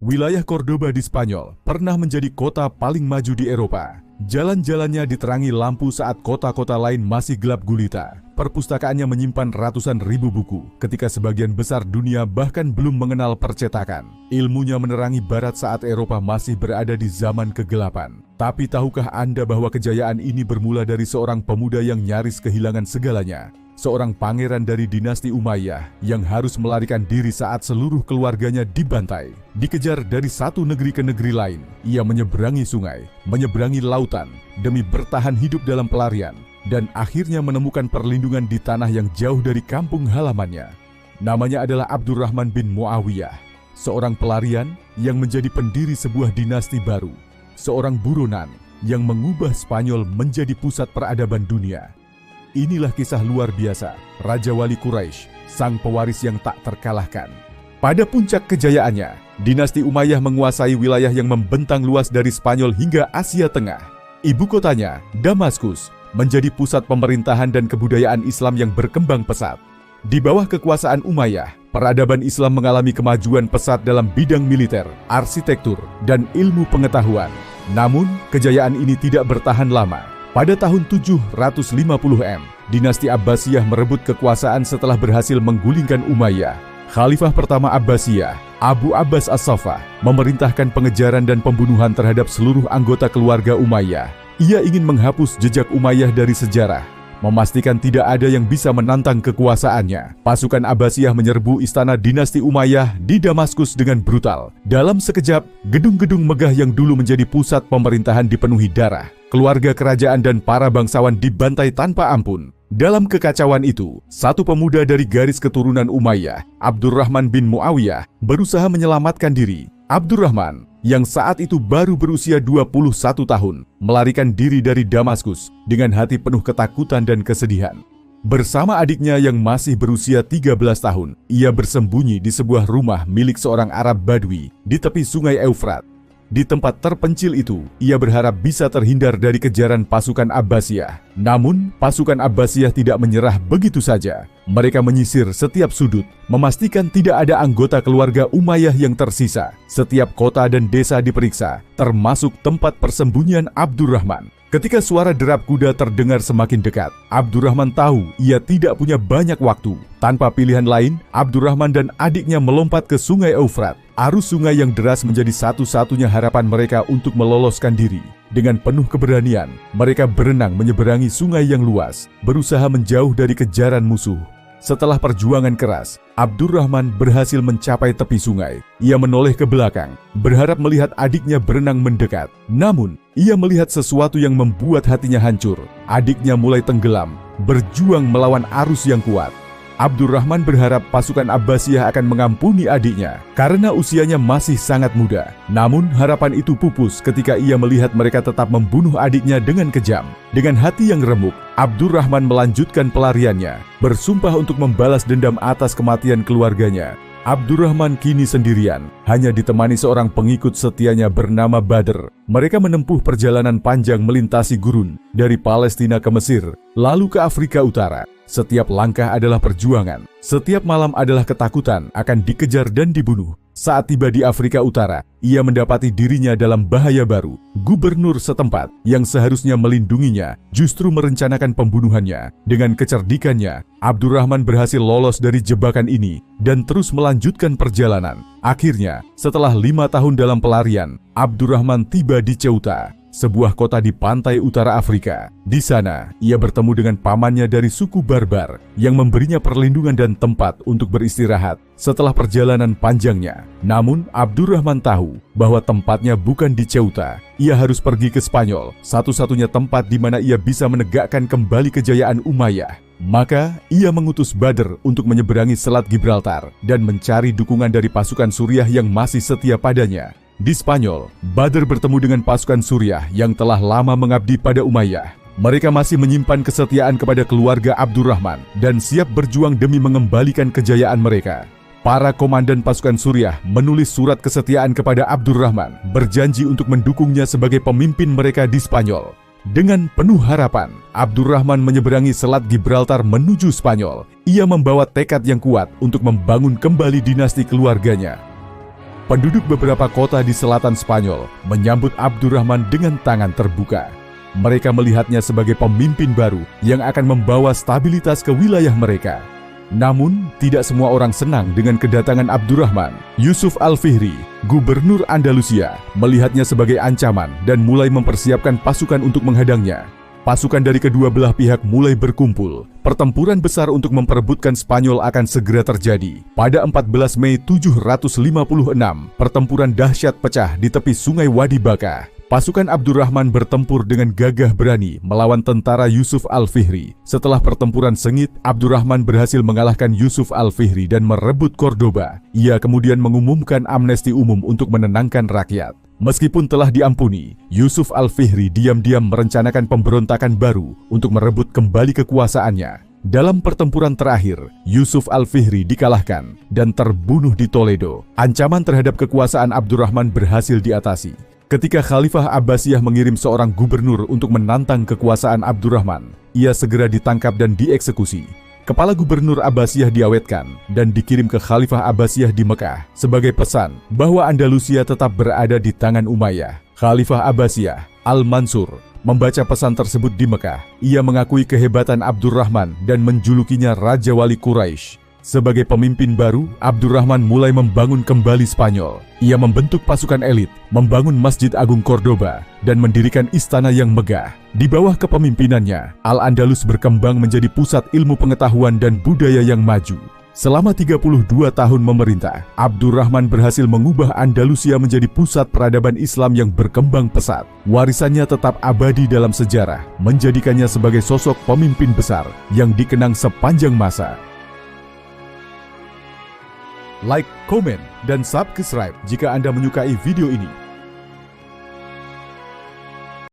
Wilayah Cordoba di Spanyol pernah menjadi kota paling maju di Eropa. Jalan-jalannya diterangi lampu saat kota-kota lain masih gelap gulita. Perpustakaannya menyimpan ratusan ribu buku ketika sebagian besar dunia bahkan belum mengenal percetakan. Ilmunya menerangi barat saat Eropa masih berada di zaman kegelapan. Tapi tahukah Anda bahwa kejayaan ini bermula dari seorang pemuda yang nyaris kehilangan segalanya? Seorang pangeran dari dinasti Umayyah yang harus melarikan diri saat seluruh keluarganya dibantai. Dikejar dari satu negeri ke negeri lain, ia menyeberangi sungai, menyeberangi lautan, demi bertahan hidup dalam pelarian, dan akhirnya menemukan perlindungan di tanah yang jauh dari kampung halamannya. Namanya adalah Abdurrahman bin Muawiyah, seorang pelarian yang menjadi pendiri sebuah dinasti baru, seorang buronan yang mengubah Spanyol menjadi pusat peradaban dunia. Inilah kisah luar biasa Raja Wali Quraisy, sang pewaris yang tak terkalahkan. Pada puncak kejayaannya, dinasti Umayyah menguasai wilayah yang membentang luas dari Spanyol hingga Asia Tengah. Ibu kotanya, Damaskus, menjadi pusat pemerintahan dan kebudayaan Islam yang berkembang pesat. Di bawah kekuasaan Umayyah, peradaban Islam mengalami kemajuan pesat dalam bidang militer, arsitektur, dan ilmu pengetahuan. Namun, kejayaan ini tidak bertahan lama. Pada tahun 750 dinasti Abbasiyah merebut kekuasaan setelah berhasil menggulingkan Umayyah. Khalifah pertama Abbasiyah, Abu Abbas As-Saffah, memerintahkan pengejaran dan pembunuhan terhadap seluruh anggota keluarga Umayyah. Ia ingin menghapus jejak Umayyah dari sejarah, memastikan tidak ada yang bisa menantang kekuasaannya. Pasukan Abbasiyah menyerbu istana dinasti Umayyah di Damaskus dengan brutal. Dalam sekejap, gedung-gedung megah yang dulu menjadi pusat pemerintahan dipenuhi darah. Keluarga kerajaan dan para bangsawan dibantai tanpa ampun. Dalam kekacauan itu, satu pemuda dari garis keturunan Umayyah, Abdurrahman bin Muawiyah, berusaha menyelamatkan diri. Abdurrahman, yang saat itu baru berusia 21 tahun, melarikan diri dari Damaskus dengan hati penuh ketakutan dan kesedihan. Bersama adiknya yang masih berusia 13 tahun, ia bersembunyi di sebuah rumah milik seorang Arab Badui di tepi sungai Eufrat. Di tempat terpencil itu, ia berharap bisa terhindar dari kejaran pasukan Abbasiyah. Namun, pasukan Abbasiyah tidak menyerah begitu saja. Mereka menyisir setiap sudut, memastikan tidak ada anggota keluarga Umayyah yang tersisa. Setiap kota dan desa diperiksa, termasuk tempat persembunyian Abdurrahman. Ketika suara derap kuda terdengar semakin dekat, Abdurrahman tahu ia tidak punya banyak waktu. Tanpa pilihan lain, Abdurrahman dan adiknya melompat ke sungai Eufrat. Arus sungai yang deras menjadi satu-satunya harapan mereka untuk meloloskan diri. Dengan penuh keberanian, mereka berenang menyeberangi sungai yang luas, berusaha menjauh dari kejaran musuh. Setelah perjuangan keras, Abdurrahman berhasil mencapai tepi sungai. Ia menoleh ke belakang, berharap melihat adiknya berenang mendekat. Namun, ia melihat sesuatu yang membuat hatinya hancur. Adiknya mulai tenggelam, berjuang melawan arus yang kuat. Abdurrahman berharap pasukan Abbasiyah akan mengampuni adiknya karena usianya masih sangat muda. Namun harapan itu pupus ketika ia melihat mereka tetap membunuh adiknya dengan kejam. Dengan hati yang remuk, Abdurrahman melanjutkan pelariannya, bersumpah untuk membalas dendam atas kematian keluarganya. Abdurrahman kini sendirian, hanya ditemani seorang pengikut setianya bernama Badr. Mereka menempuh perjalanan panjang melintasi gurun dari Palestina ke Mesir, lalu ke Afrika Utara. Setiap langkah adalah perjuangan, setiap malam adalah ketakutan akan dikejar dan dibunuh. Saat tiba di Afrika Utara, ia mendapati dirinya dalam bahaya baru. Gubernur setempat yang seharusnya melindunginya justru merencanakan pembunuhannya. Dengan kecerdikannya, Abdurrahman berhasil lolos dari jebakan ini dan terus melanjutkan perjalanan. Akhirnya, setelah 5 tahun dalam pelarian, Abdurrahman tiba di Ceuta, sebuah kota di pantai utara Afrika. Di sana, ia bertemu dengan pamannya dari suku Barbar yang memberinya perlindungan dan tempat untuk beristirahat setelah perjalanan panjangnya. Namun, Abdurrahman tahu bahwa tempatnya bukan di Ceuta. Ia harus pergi ke Spanyol, satu-satunya tempat di mana ia bisa menegakkan kembali kejayaan Umayyah. Maka, ia mengutus Badr untuk menyeberangi Selat Gibraltar dan mencari dukungan dari pasukan Suriah yang masih setia padanya. Di Spanyol, Badr bertemu dengan pasukan Suriah yang telah lama mengabdi pada Umayyah. Mereka masih menyimpan kesetiaan kepada keluarga Abdurrahman dan siap berjuang demi mengembalikan kejayaan mereka. Para komandan pasukan Suriah menulis surat kesetiaan kepada Abdurrahman, berjanji untuk mendukungnya sebagai pemimpin mereka di Spanyol. Dengan penuh harapan, Abdurrahman menyeberangi Selat Gibraltar menuju Spanyol. Ia membawa tekad yang kuat untuk membangun kembali dinasti keluarganya. Penduduk beberapa kota di selatan Spanyol menyambut Abdurrahman dengan tangan terbuka. Mereka melihatnya sebagai pemimpin baru yang akan membawa stabilitas ke wilayah mereka. Namun, tidak semua orang senang dengan kedatangan Abdurrahman. Yusuf Al-Fihri, gubernur Andalusia, melihatnya sebagai ancaman dan mulai mempersiapkan pasukan untuk menghadangnya. Pasukan dari kedua belah pihak mulai berkumpul. Pertempuran besar untuk memperebutkan Spanyol akan segera terjadi. Pada 14 Mei 756, pertempuran dahsyat pecah di tepi sungai Wadi Baka. Pasukan Abdurrahman bertempur dengan gagah berani melawan tentara Yusuf Al-Fihri. Setelah pertempuran sengit, Abdurrahman berhasil mengalahkan Yusuf Al-Fihri dan merebut Cordoba. Ia kemudian mengumumkan amnesti umum untuk menenangkan rakyat. Meskipun telah diampuni, Yusuf Al-Fihri diam-diam merencanakan pemberontakan baru untuk merebut kembali kekuasaannya. Dalam pertempuran terakhir, Yusuf Al-Fihri dikalahkan dan terbunuh di Toledo. Ancaman terhadap kekuasaan Abdurrahman berhasil diatasi. Ketika Khalifah Abbasiyah mengirim seorang gubernur untuk menantang kekuasaan Abdurrahman, ia segera ditangkap dan dieksekusi. Kepala gubernur Abbasiyah diawetkan dan dikirim ke Khalifah Abbasiyah di Mekah sebagai pesan bahwa Andalusia tetap berada di tangan Umayyah. Khalifah Abbasiyah, Al-Mansur, membaca pesan tersebut di Mekah. Ia mengakui kehebatan Abdurrahman dan menjulukinya Raja Wali Quraisy. Sebagai pemimpin baru, Abdurrahman mulai membangun kembali Spanyol. Ia membentuk pasukan elit, membangun Masjid Agung Cordoba, dan mendirikan istana yang megah. Di bawah kepemimpinannya, Al-Andalus berkembang menjadi pusat ilmu pengetahuan dan budaya yang maju. Selama 32 tahun memerintah, Abdurrahman berhasil mengubah Andalusia menjadi pusat peradaban Islam yang berkembang pesat. Warisannya tetap abadi dalam sejarah, menjadikannya sebagai sosok pemimpin besar yang dikenang sepanjang masa. Like, komen, dan subscribe jika Anda menyukai video ini.